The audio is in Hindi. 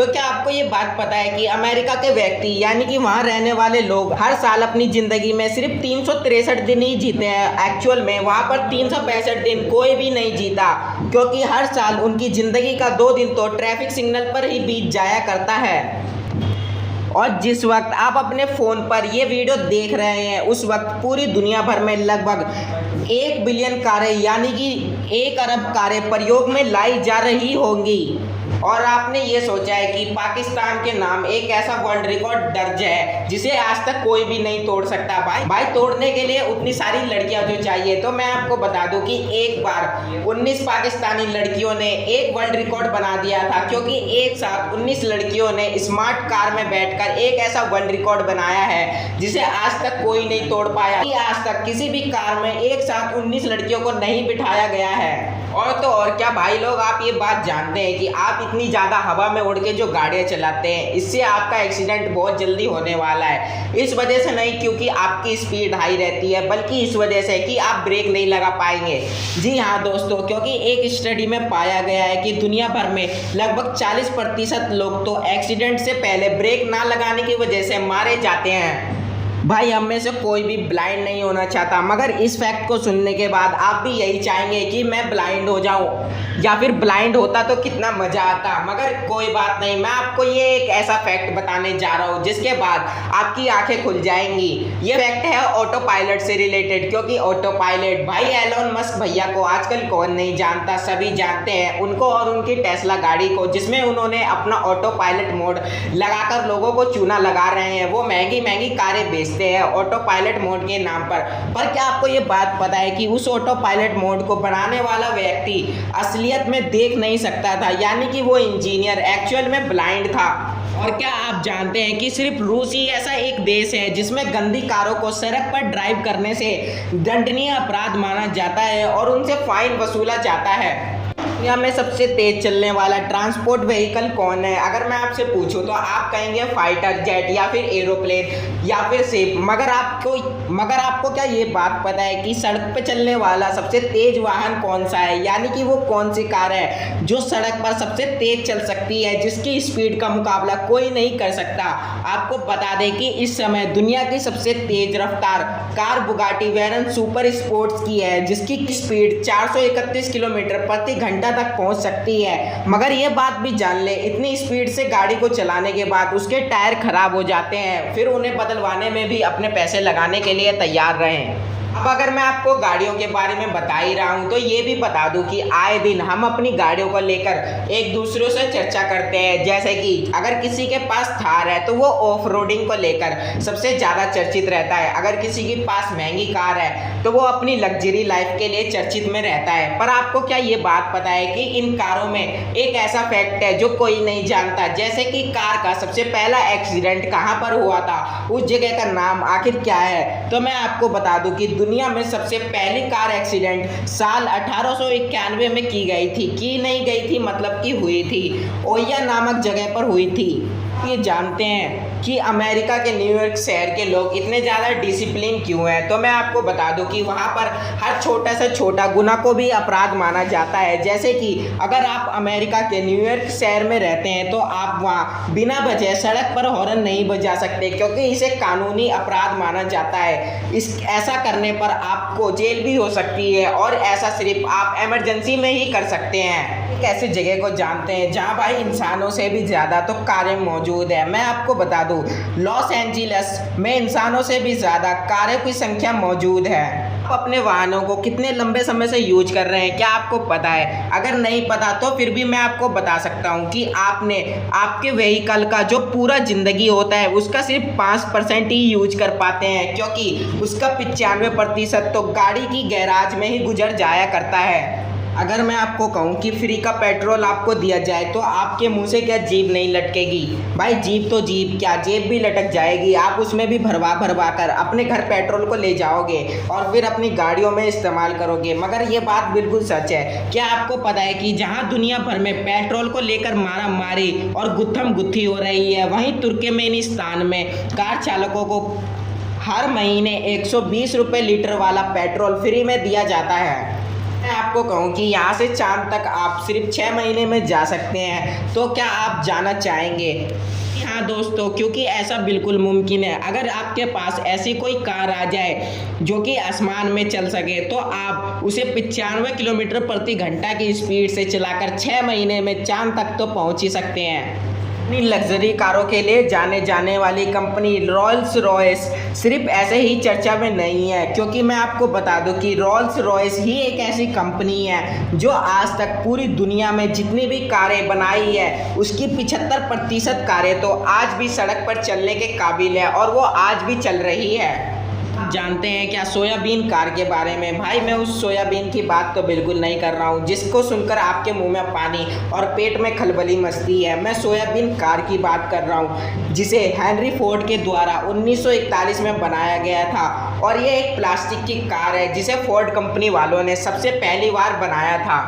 तो क्या आपको ये बात पता है कि अमेरिका के व्यक्ति यानी कि वहाँ रहने वाले लोग हर साल अपनी जिंदगी में सिर्फ 363 दिन ही जीते हैं। एक्चुअल में वहाँ पर 365 दिन कोई भी नहीं जीता, क्योंकि हर साल उनकी जिंदगी का 2 दिन तो ट्रैफिक सिग्नल पर ही बीत जाया करता है। और जिस वक्त आप अपने फ़ोन पर ये वीडियो देख रहे हैं उस वक्त पूरी दुनिया भर में लगभग 1 बिलियन कारें यानी कि 1 अरब कारें प्रयोग में लाई जा रही होंगी। और आपने ये सोचा है कि पाकिस्तान के नाम एक ऐसा वर्ल्ड रिकॉर्ड दर्ज है जिसे आज तक कोई भी नहीं तोड़ सकता। भाई तोड़ने के लिए उतनी सारी लड़कियां जो चाहिए, तो मैं आपको बता दूं कि एक बार 19 पाकिस्तानी लड़कियों ने एक वर्ल्ड रिकॉर्ड बना दिया था, क्योंकि एक साथ 19 लड़कियों ने स्मार्ट कार में बैठकर एक ऐसा वर्ल्ड रिकॉर्ड बनाया है जिसे आज तक कोई नहीं तोड़ पाया। आज तक किसी भी कार में एक साथ 19 लड़कियों को नहीं बिठाया गया है। और तो और क्या भाई लोग, आप ये बात जानते हैं कि आप इतनी ज़्यादा हवा में उड़ के जो गाड़ियाँ चलाते हैं इससे आपका एक्सीडेंट बहुत जल्दी होने वाला है। इस वजह से नहीं क्योंकि आपकी स्पीड हाई रहती है, बल्कि इस वजह से कि आप ब्रेक नहीं लगा पाएंगे। जी हाँ दोस्तों, क्योंकि एक स्टडी में पाया गया है कि दुनिया भर में लगभग 40% लोग तो एक्सीडेंट से पहले ब्रेक ना लगाने की वजह से मारे जाते हैं। भाई हम में से कोई भी ब्लाइंड नहीं होना चाहता, मगर इस फैक्ट को सुनने के बाद आप भी यही चाहेंगे कि मैं ब्लाइंड हो जाऊं, या फिर ब्लाइंड होता तो कितना मज़ा आता। मगर कोई बात नहीं, मैं आपको ये एक ऐसा फैक्ट बताने जा रहा हूँ जिसके बाद आपकी आंखें खुल जाएंगी। ये फैक्ट है ऑटो पायलट से रिलेटेड, क्योंकि ऑटो पायलट भाई एलोन मस्क भैया को आजकल कौन नहीं जानता, सभी जानते हैं उनको और उनकी टेस्ला गाड़ी को, जिसमें उन्होंने अपना ऑटो पायलट मोड लगाकर लोगों को चूना लगा रहे हैं। वो महंगी महंगी कारें बेचते हैं ऑटो पायलट मोड के नाम पर क्या आपको ये बात पता है कि उस ऑटो पायलट मोड को बनाने वाला व्यक्ति असलियत में देख नहीं सकता था, यानी कि वो इंजीनियर एक्चुअल में ब्लाइंड था। और क्या आप जानते हैं कि सिर्फ रूस ही ऐसा एक देश है जिसमें गंदी कारों को सड़क पर ड्राइव करने से दंडनीय अपराध माना जाता है और उनसे फाइन वसूला जाता है। दुनिया में सबसे तेज चलने वाला ट्रांसपोर्ट व्हीकल कौन है? अगर मैं आपसे पूछूं तो आप कहेंगे फाइटर जेट या फिर एरोप्लेन या फिर शिप। मगर आपको क्या ये बात पता है कि सड़क पे चलने वाला सबसे तेज वाहन कौन सा है, यानी कि वो कौन सी कार है जो सड़क पर सबसे तेज चल सकती है, जिसकी स्पीड का मुकाबला कोई नहीं कर सकता। आपको बता दें कि इस समय दुनिया की सबसे तेज रफ्तार car Bugatti Warren super sports की है, जिसकी स्पीड 431 किलोमीटर प्रति घंटा तक पहुंच सकती है। मगर ये बात भी जान ले, इतनी स्पीड से गाड़ी को चलाने के बाद उसके टायर खराब हो जाते हैं, फिर उन्हें बदलवाने में भी अपने पैसे लगाने के लिए तैयार रहें। अब अगर मैं आपको गाड़ियों के बारे में बता ही रहा हूँ तो ये भी बता दूँ कि आए दिन हम अपनी गाड़ियों को लेकर एक दूसरों से चर्चा करते हैं। जैसे कि अगर किसी के पास थार है तो वो ऑफ रोडिंग को लेकर सबसे ज़्यादा चर्चित रहता है, अगर किसी के पास महंगी कार है तो वो अपनी लग्जरी लाइफ के लिए चर्चित में रहता है। पर आपको क्या ये बात पता है कि इन कारों में एक ऐसा फैक्ट है जो कोई नहीं जानता, जैसे कि कार का सबसे पहला एक्सीडेंट कहाँ पर हुआ था, उस जगह का नाम आखिर क्या है? तो मैं आपको बता दूँ कि दुनिया में सबसे पहली कार एक्सीडेंट साल 1891 में की नहीं गई थी मतलब कि हुई थी, ओहियो नामक जगह पर हुई थी। ये जानते हैं कि अमेरिका के न्यूयॉर्क शहर के लोग इतने ज़्यादा डिसिप्लिन क्यों हैं? तो मैं आपको बता दूं कि वहाँ पर हर छोटा से छोटा गुनाह को भी अपराध माना जाता है। जैसे कि अगर आप अमेरिका के न्यूयॉर्क शहर में रहते हैं तो आप वहाँ बिना वजह सड़क पर हॉर्न नहीं बजा सकते, क्योंकि इसे कानूनी अपराध माना जाता है। ऐसा करने पर आपको जेल भी हो सकती है, और ऐसा सिर्फ आप इमरजेंसी में ही कर सकते हैं। एक ऐसी जगह को जानते हैं जहाँ भाई इंसानों से भी ज़्यादा तो कारें मौजूद है। मैं आपको बता दूं लॉस एंजिलस में इंसानों से भी ज़्यादा कारों की संख्या मौजूद है। आप अपने वाहनों को कितने लंबे समय से यूज कर रहे हैं, क्या आपको पता है? अगर नहीं पता तो फिर भी मैं आपको बता सकता हूं कि आपके व्हीकल का जो पूरा ज़िंदगी होता है उसका सिर्फ 5% ही यूज कर पाते हैं, क्योंकि उसका 95% तो गाड़ी की गैराज में ही गुजर जाया करता है। अगर मैं आपको कहूँ कि फ्री का पेट्रोल आपको दिया जाए तो आपके मुंह से क्या जीभ नहीं लटकेगी? भाई जीभ तो जीभ क्या, जेब भी लटक जाएगी। आप उसमें भी भरवा कर अपने घर पेट्रोल को ले जाओगे और फिर अपनी गाड़ियों में इस्तेमाल करोगे। मगर ये बात बिल्कुल सच है। क्या आपको पता है कि जहाँ दुनिया भर में पेट्रोल को लेकर मारा मारी और गुत्थम गुत्थी हो रही है, वहीं तुर्कमेनिस्तान में कार चालकों को हर महीने 120 रुपये लीटर वाला पेट्रोल फ्री में दिया जाता है। मैं मैं आपको कहूँ कि यहाँ से चांद तक आप सिर्फ 6 महीने में जा सकते हैं, तो क्या आप जाना चाहेंगे? हाँ दोस्तों, क्योंकि ऐसा बिल्कुल मुमकिन है। अगर आपके पास ऐसी कोई कार आ जाए जो कि आसमान में चल सके, तो आप उसे 95 किलोमीटर प्रति घंटा की स्पीड से चलाकर 6 महीने में चांद तक तो पहुंच ही सकते हैं। अपनी लग्जरी कारों के लिए जाने जाने वाली कंपनी रॉल्स रॉयस सिर्फ ऐसे ही चर्चा में नहीं है, क्योंकि मैं आपको बता दूं कि रॉल्स रॉयस ही एक ऐसी कंपनी है जो आज तक पूरी दुनिया में जितनी भी कारें बनाई है उसकी 75% कारें तो आज भी सड़क पर चलने के काबिल है और वो आज भी चल रही है। जानते हैं क्या सोयाबीन कार के बारे में? भाई मैं उस सोयाबीन की बात तो बिल्कुल नहीं कर रहा हूँ जिसको सुनकर आपके मुंह में पानी और पेट में खलबली मचती है। मैं सोयाबीन कार की बात कर रहा हूँ जिसे हेनरी फोर्ड के द्वारा 1941 में बनाया गया था, और ये एक प्लास्टिक की कार है जिसे फोर्ड कंपनी वालों ने सबसे पहली बार बनाया था।